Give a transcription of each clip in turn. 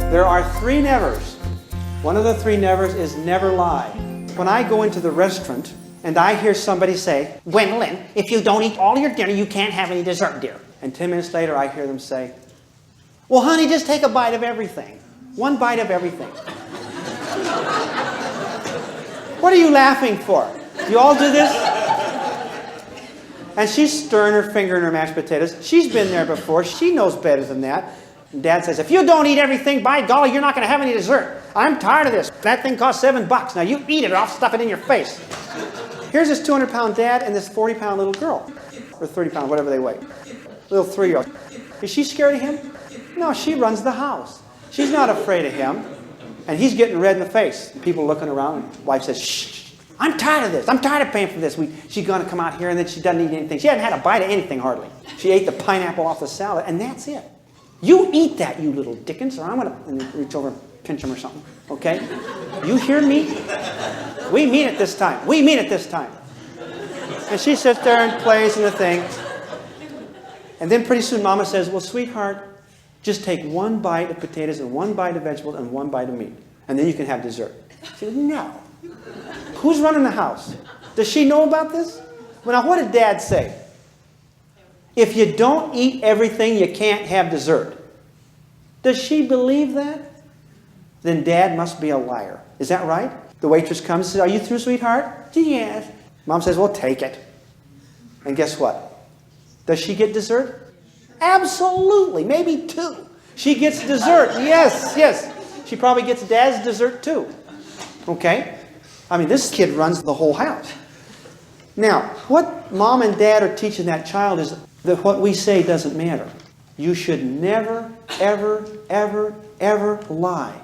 There are three nevers. One of the three nevers is never lie. When I go into the restaurant and I hear somebody say, Gwendolyn, if you don't eat all your dinner, you can't have any dessert, dear. And 10 minutes later, I hear them say, well, honey, just take a bite of everything. One bite of everything. What are you laughing for? You all do this? And she's stirring her finger in her mashed potatoes. She's been there before. She knows better than that. And Dad says, if you don't eat everything, by golly, you're not going to have any dessert. I'm tired of this. That thing costs $7. Now you eat it or I'll stuff it in your face. Here's this 200-pound dad and this 40-pound little girl. Or 30-pound, whatever they weigh. Little 3-year-old. Is she scared of him? No, she runs the house. She's not afraid of him. And he's getting red in the face. People looking around. And wife says, shh, I'm tired of this. I'm tired of paying for this. She's going to come out here and then she doesn't eat anything. She hasn't had a bite of anything hardly. She ate the pineapple off the salad and that's it. You eat that, you little Dickens, or I'm going to reach over and pinch him or something. Okay? You hear me? We mean it this time. We mean it this time. And she sits there and plays in the thing. And then pretty soon Mama says, well, sweetheart, just take one bite of potatoes and one bite of vegetables and one bite of meat. And then you can have dessert. She said, no. Who's running the house? Does she know about this? Well, now what did Dad say? If you don't eat everything, you can't have dessert. Does she believe that? Then Dad must be a liar. Is that right? The waitress comes and says, are you through, sweetheart? Yes. Mom says, well, take it. And guess what? Does she get dessert? Absolutely. Maybe 2. She gets dessert. Yes, yes. She probably gets Dad's dessert too. Okay? I mean, this kid runs the whole house. Now, what Mom and Dad are teaching that child is that what we say doesn't matter. You should never, ever, ever, ever lie.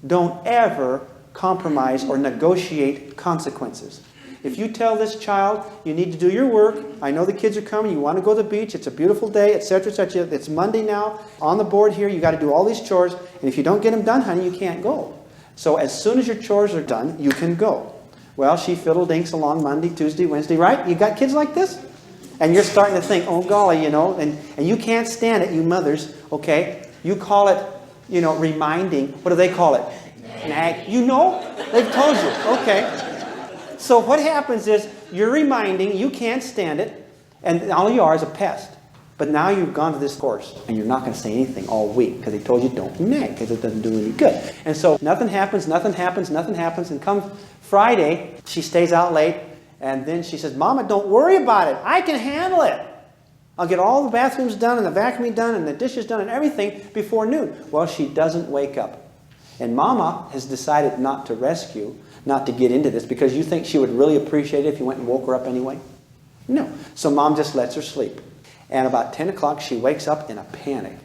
Don't ever compromise or negotiate consequences. If you tell this child, you need to do your work, I know the kids are coming, you want to go to the beach, it's a beautiful day, etc., etc. It's Monday now, on the board here, you got to do all these chores, and if you don't get them done, honey, you can't go. So as soon as your chores are done, you can go. Well, she fiddle-dinks along Monday, Tuesday, Wednesday, right? You got kids like this? And you're starting to think, oh golly, you know, and you can't stand it, you mothers, okay? You call it, you know, reminding. What do they call it? Nag. You know? They've told you. Okay. So what happens is you're reminding, you can't stand it, and all you are is a pest. But now you've gone to this course, and you're not going to say anything all week, because they told you don't nag, because it doesn't do any good. And so nothing happens, nothing happens, nothing happens, and come Friday, she stays out late, and then she says, Mama, don't worry about it. I can handle it. I'll get all the bathrooms done and the vacuuming done and the dishes done and everything before noon. Well, she doesn't wake up. And Mama has decided not to rescue, not to get into this, because you think she would really appreciate it if you went and woke her up anyway? No. So Mom just lets her sleep. And about 10 o'clock, she wakes up in a panic,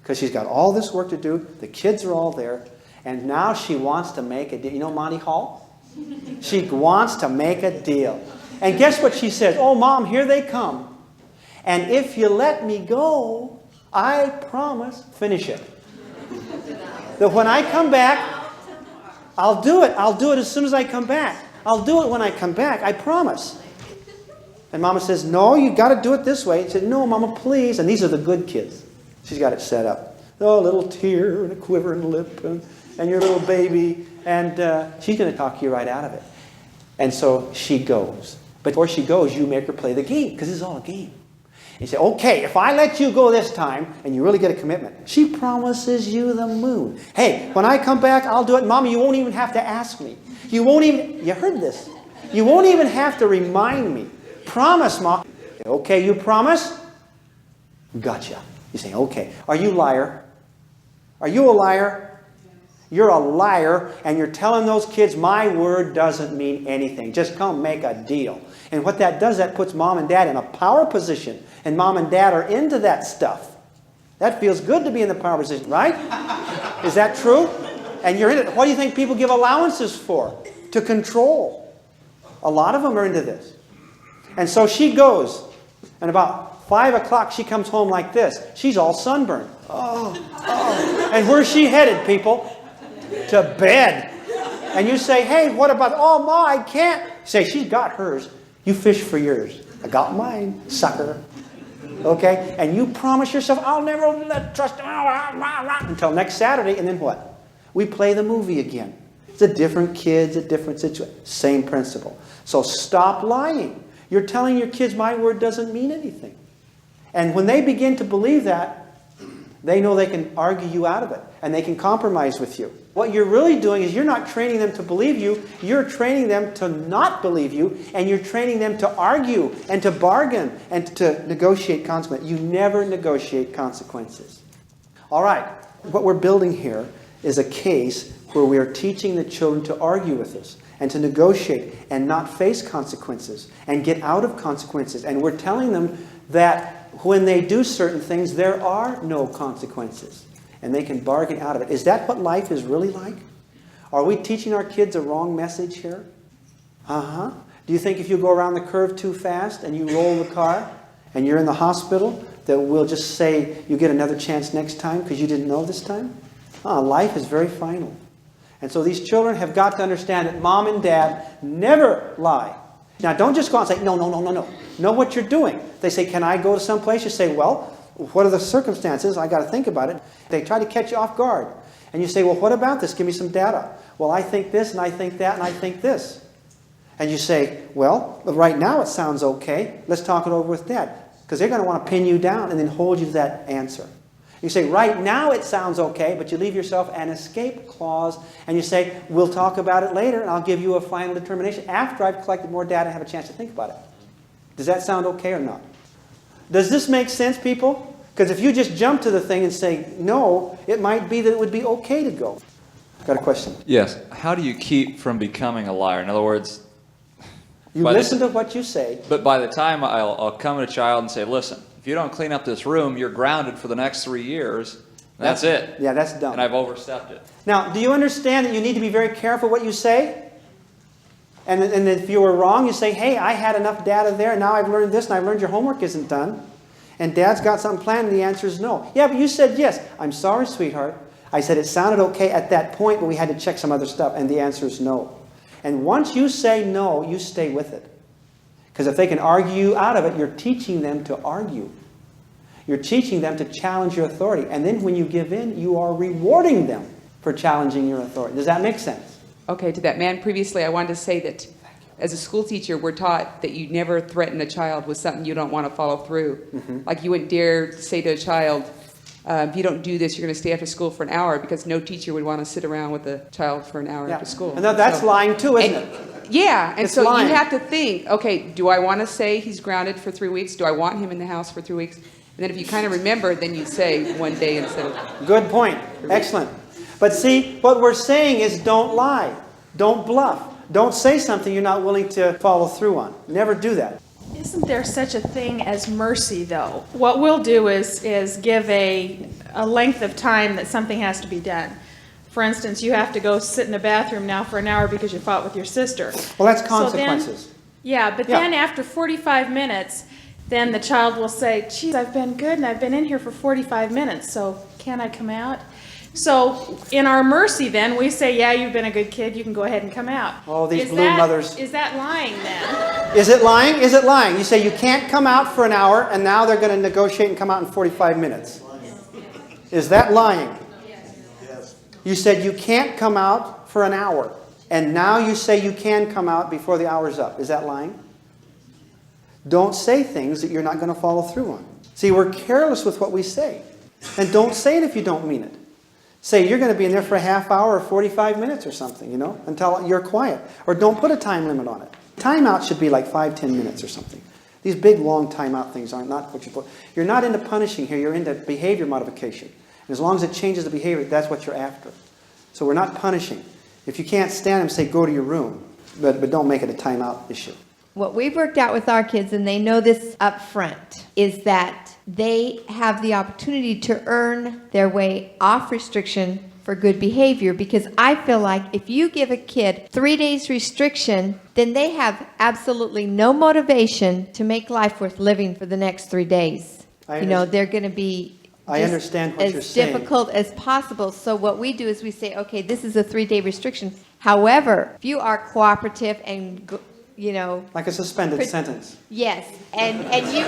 because she's got all this work to do. The kids are all there. And now she wants to make a deal. You know Monty Hall? She wants to make a deal. And guess what she says? Oh, Mom, here they come. And if you let me go, I promise, finish it. That when I come back, I'll do it. I'll do it as soon as I come back. I'll do it when I come back. I promise. And Mama says, no, you got to do it this way. She said, no, Mama, please. And these are the good kids. She's got it set up. Oh, a little tear and a quiver in the lip and your little baby. And she's going to talk you right out of it. And so she goes. But before she goes, you make her play the game, because this is all a game. And you say, okay, if I let you go this time, and you really get a commitment, she promises you the moon. Hey, when I come back, I'll do it. Mama, you won't even have to ask me. You won't even, you heard this. You won't even have to remind me. Promise, Mom. Okay, you promise? Gotcha. You say, okay. Are you a liar? Are you a liar? You're a liar, and you're telling those kids, my word doesn't mean anything. Just come make a deal. And what that does, that puts Mom and Dad in a power position. And Mom and Dad are into that stuff. That feels good to be in the power position, right? Is that true? And you're in it. What do you think people give allowances for? To control. A lot of them are into this. And so she goes, and about 5 o'clock she comes home like this. She's all sunburned. Oh. And where's she headed, people? To bed. And you say, hey, what about, oh, Ma, I can't. You say, she's got hers. You fish for yours. I got mine, sucker. Okay? And you promise yourself, I'll never let trust until next Saturday, and then what? We play the movie again. It's a different kid, it's a different situation. Same principle. So stop lying. You're telling your kids, my word doesn't mean anything. And when they begin to believe that, they know they can argue you out of it, and they can compromise with you. What you're really doing is you're not training them to believe you, you're training them to not believe you, and you're training them to argue and to bargain and to negotiate consequences. You never negotiate consequences. All right, what we're building here is a case where we are teaching the children to argue with us and to negotiate and not face consequences and get out of consequences. And we're telling them that when they do certain things, there are no consequences. And they can bargain out of it. Is that what life is really like? Are we teaching our kids a wrong message here? Uh-huh. Do you think if you go around the curve too fast and you roll the car and you're in the hospital, that we'll just say you get another chance next time because you didn't know this time? Life is very final. And so these children have got to understand that mom and dad never lie. Now, don't just go out and say, no. Know what you're doing. They say, can I go to some place? You say, well, what are the circumstances? I got to think about it. They try to catch you off guard. And you say, well, what about this? Give me some data. Well, I think this, and I think that, and I think this. And you say, well, right now it sounds okay. Let's talk it over with Dad. Because they're going to want to pin you down and then hold you to that answer. You say, right now it sounds okay, but you leave yourself an escape clause, and you say, we'll talk about it later, and I'll give you a final determination after I've collected more data and have a chance to think about it. Does that sound okay or not? Does this make sense, people? Because if you just jump to the thing and say no, it might be that it would be okay to go. Got a question? Yes. How do you keep from becoming a liar? In other words, you listen to what you say. But by the time I'll come to a child and say, listen, if you don't clean up this room, you're grounded for the next 3 years. That's it. Yeah, that's dumb. And I've overstepped it. Now, do you understand that you need to be very careful what you say? And if you were wrong, you say, hey, I had enough data there, and now I've learned this, and I've learned your homework isn't done. And Dad's got something planned, and the answer is no. Yeah, but you said yes. I'm sorry, sweetheart. I said it sounded okay at that point, but we had to check some other stuff, and the answer is no. And once you say no, you stay with it. Because if they can argue you out of it, you're teaching them to argue. You're teaching them to challenge your authority. And then when you give in, you are rewarding them for challenging your authority. Does that make sense? Okay, to that man previously, I wanted to say that as a school teacher, we're taught that you never threaten a child with something you don't want to follow through. Mm-hmm. Like you wouldn't dare say to a child, if you don't do this, you're going to stay after school for an hour, because no teacher would want to sit around with a child for an hour after school. And that's lying too, isn't it? Yeah, and it's so lying. You have to think, okay, do I want to say he's grounded for 3 weeks? Do I want him in the house for 3 weeks? And then if you kind of remember, then you say 1 day instead of... Good point. Excellent. But see, what we're saying is don't lie. Don't bluff. Don't say something you're not willing to follow through on. Never do that. Isn't there such a thing as mercy, though? What we'll do is give a length of time that something has to be done. For instance, you have to go sit in the bathroom now for an hour because you fought with your sister. Well, that's consequences. So then after 45 minutes, then the child will say, geez, I've been good and I've been in here for 45 minutes, so can I come out? So in our mercy then, we say, yeah, you've been a good kid, you can go ahead and come out. Oh, these blue mothers. Is that lying then? Is it lying? Is it lying? You say you can't come out for an hour, and now they're going to negotiate and come out in 45 minutes. Is that lying? Yes. You said you can't come out for an hour, and now you say you can come out before the hour's up. Is that lying? Don't say things that you're not going to follow through on. See, we're careless with what we say. And don't say it if you don't mean it. Say you're going to be in there for a half hour or 45 minutes or something, until you're quiet. Or don't put a time limit on it. Timeout should be like 5-10 minutes or something. These big, long timeout things are not what you put. You're not into punishing here. You're into behavior modification. And as long as it changes the behavior, that's what you're after. So we're not punishing. If you can't stand them, say go to your room. But don't make it a timeout issue. What we've worked out with our kids, and they know this up front, is that they have the opportunity to earn their way off restriction for good behavior, because I feel like if you give a kid 3 days restriction, then they have absolutely no motivation to make life worth living for the next 3 days. They're going to be as difficult as possible. So what we do is we say, okay, this is a 3-day restriction. However, if you are cooperative and like a suspended sentence. Yes, and you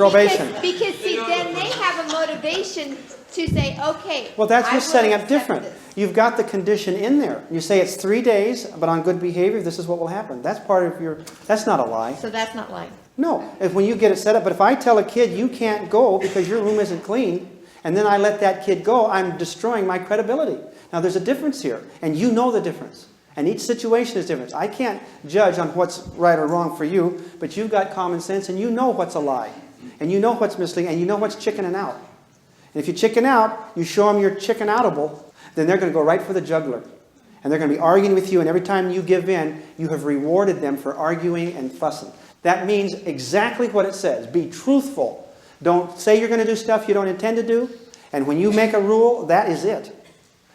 probation. Because see, then they have a motivation to say, okay. Well, that's I just will setting up accept different. this. You've got the condition in there. You say it's 3 days, but on good behavior, this is what will happen. That's part of your, that's not a lie. So that's not lying. No, if when you get it set up, but if I tell a kid you can't go because your room isn't clean, and then I let that kid go, I'm destroying my credibility. Now there's a difference here, and you know the difference. And each situation is different. I can't judge on what's right or wrong for you, but you've got common sense and you know what's a lie. And you know what's misleading, and you know what's chickening out. And if you chicken out, you show them you're chicken outable, then they're going to go right for the jugular. And they're going to be arguing with you, and every time you give in, you have rewarded them for arguing and fussing. That means exactly what it says. Be truthful. Don't say you're going to do stuff you don't intend to do. And when you make a rule, that is it.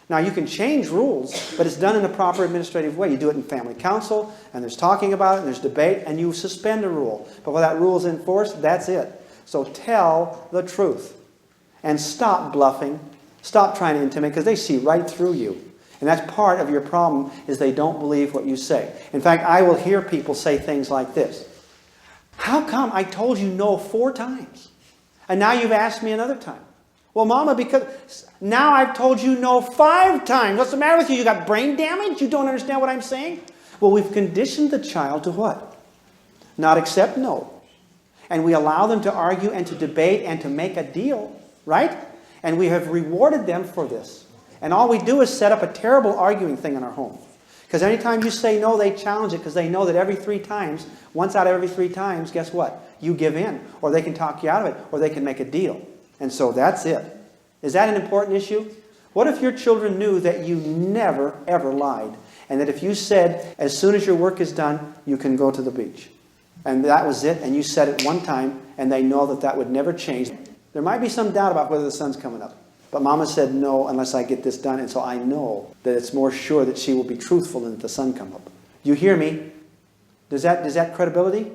Now, you can change rules, but it's done in a proper administrative way. You do it in family council, and there's talking about it, and there's debate, and you suspend a rule. But when that rule is enforced, that's it. So tell the truth. And stop bluffing. Stop trying to intimidate, because they see right through you. And that's part of your problem, is they don't believe what you say. In fact, I will hear people say things like this. How come I told you no 4 times? And now you've asked me another time. Well, Mama, because now I've told you no 5 times. What's the matter with you? You got brain damage? You don't understand what I'm saying? Well, we've conditioned the child to what? Not accept no. And we allow them to argue and to debate and to make a deal, right? And we have rewarded them for this. And all we do is set up a terrible arguing thing in our home. Because anytime you say no, they challenge it because they know that every 3 times, once out of every 3 times, guess what? You give in. Or they can talk you out of it. Or they can make a deal. And so that's it. Is that an important issue? What if your children knew that you never, ever lied? And that if you said, as soon as your work is done, you can go to the beach. And that was it. And you said it one time. And they know that that would never change. There might be some doubt about whether the sun's coming up. But Mama said no unless I get this done. And so I know that it's more sure that she will be truthful than that the sun come up. You hear me? Does that credibility?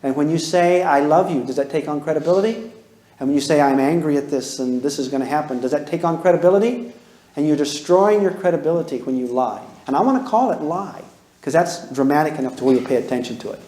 And when you say, I love you, does that take on credibility? And when you say, I'm angry at this and this is going to happen, does that take on credibility? And you're destroying your credibility when you lie. And I want to call it lie, because that's dramatic enough to where you pay attention to it.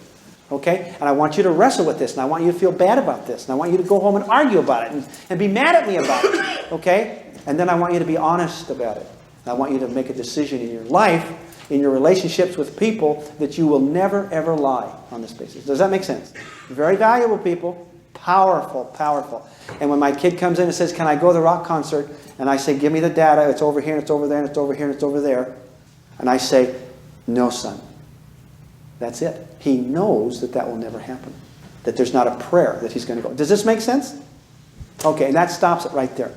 Okay? And I want you to wrestle with this, and I want you to feel bad about this, and I want you to go home and argue about it, and be mad at me about it. Okay? And then I want you to be honest about it. And I want you to make a decision in your life, in your relationships with people, that you will never, ever lie on this basis. Does that make sense? Very valuable, people. Powerful, powerful. And when my kid comes in and says, can I go to the rock concert? And I say, give me the data. It's over here, and it's over there, and it's over here, and it's over there. And I say, no, son. That's it. He knows that that will never happen. That there's not a prayer that he's going to go. Does this make sense? Okay, and that stops it right there.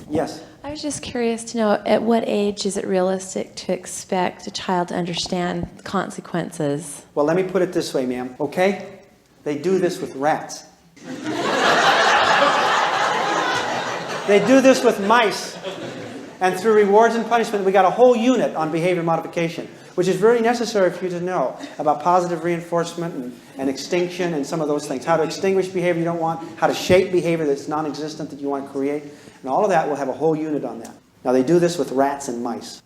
Yes? I was just curious to know, at what age is it realistic to expect a child to understand consequences? Well, let me put it this way, ma'am. Okay? They do this with rats. They do this with mice. And through rewards and punishment, we got a whole unit on behavior modification, which is very necessary for you to know about positive reinforcement and extinction and some of those things. How to extinguish behavior you don't want, how to shape behavior that's non-existent that you want to create. And all of that will have a whole unit on that. Now, they do this with rats and mice.